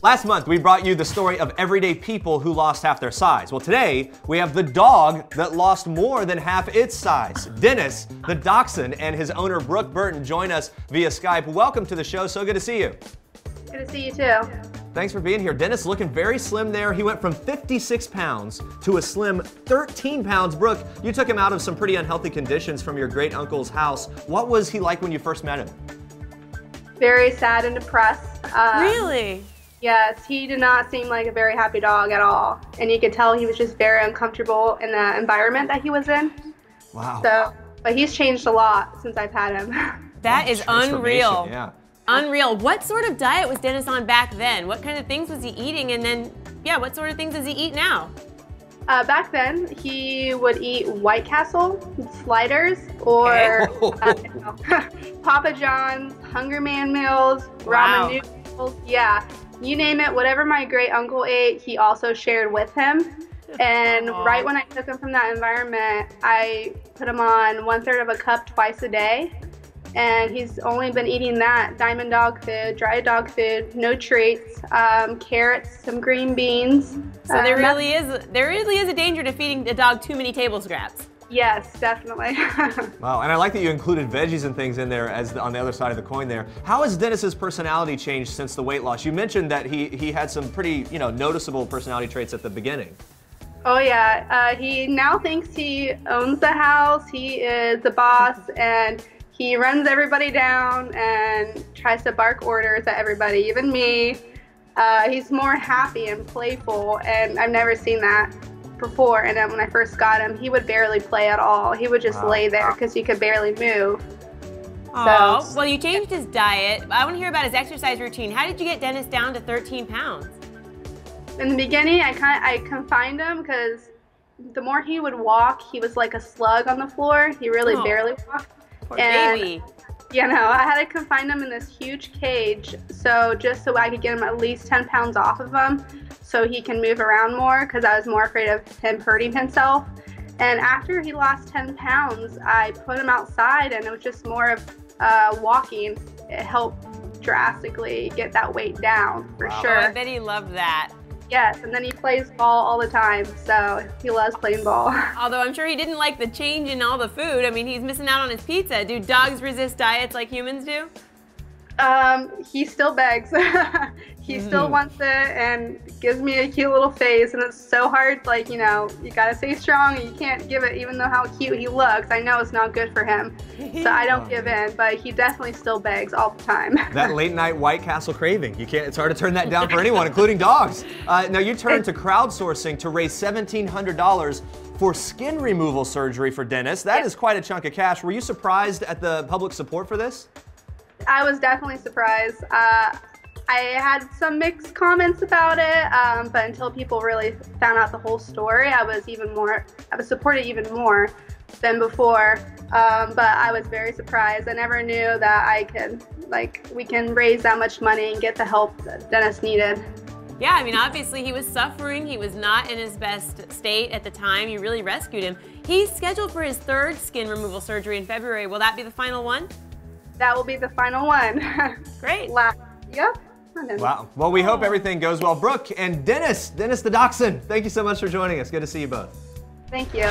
Last month, we brought you the story of everyday people who lost half their size. Well, today, we have the dog that lost more than half its size. Dennis, the dachshund, and his owner, Brooke Burton, join us via Skype. Welcome to the show. So good to see you. Good to see you, too. Thanks for being here. Dennis looking very slim there. He went from 56 pounds to a slim 13 pounds. Brooke, you took him out of some pretty unhealthy conditions from your great uncle's house. What was he like when you first met him? Very sad and depressed. Really? Yes, he did not seem like a very happy dog at all. And you could tell he was just very uncomfortable in the environment that he was in. Wow. So, but he's changed a lot since I've had him. That is unreal. Yeah. Unreal. What sort of diet was Dennis on back then? What kind of things was he eating? And then, yeah, what sort of things does he eat now? Back then, he would eat White Castle, sliders, or Papa John's, Hunger Man meals, Wow. ramen noodles. Yeah, you name it, whatever my great uncle ate, he also shared with him. And right when I took him from that environment, I put him on 1/3 of a cup twice a day. And he's only been eating that, diamond dog food, dry dog food, no treats, carrots, some green beans. So there really is a danger to feeding a dog too many table scraps. Yes, definitely. Wow, and I like that you included veggies and things in there as on the other side of the coin there. How has Dennis's personality changed since the weight loss? You mentioned that he had some pretty, noticeable personality traits at the beginning. Oh yeah, he now thinks he owns the house, he is the boss, and he runs everybody down and tries to bark orders at everybody, even me. He's more happy and playful, and I've never seen that before. And then when I first got him, he would barely play at all. He would just lay there because he could barely move. Oh, so, well, you changed his diet. I want to hear about his exercise routine. How did you get Dennis down to 13 pounds? In the beginning, I confined him because the more he would walk, he was like a slug on the floor. He really barely walked. Poor baby. I had to confine him in this huge cage, just so I could get him at least 10 pounds off of him so he can move around more, because I was more afraid of him hurting himself. And after he lost 10 pounds, I put him outside, and it was just more of walking. It helped drastically get that weight down, for sure. Oh, I bet he loved that. Yes, and then he plays ball all the time, so he loves playing ball. Although I'm sure he didn't like the change in all the food. I mean, he's missing out on his pizza. Do dogs resist diets like humans do? He still begs. He still wants it and gives me a cute little face, and it's so hard, you gotta stay strong, and you can't give it even though how cute he looks. I know it's not good for him, so I don't give in, but he definitely still begs all the time. That late night White Castle craving, it's hard to turn that down for anyone, including dogs. Now you turned to crowdsourcing to raise $1,700 for skin removal surgery for Dennis. That is quite a chunk of cash. Were you surprised at the public support for this? I was definitely surprised. I had some mixed comments about it, but until people really found out the whole story, I was supported even more than before. But I was very surprised. I never knew that we can raise that much money and get the help that Dennis needed. Yeah, I mean, obviously he was suffering. He was not in his best state at the time. You really rescued him. He's scheduled for his 3rd skin removal surgery in February. Will that be the final one? That will be the final one. Great. Yep. Wow. Well, we hope everything goes well. Brooke and Dennis the dachshund, thank you so much for joining us. Good to see you both. Thank you.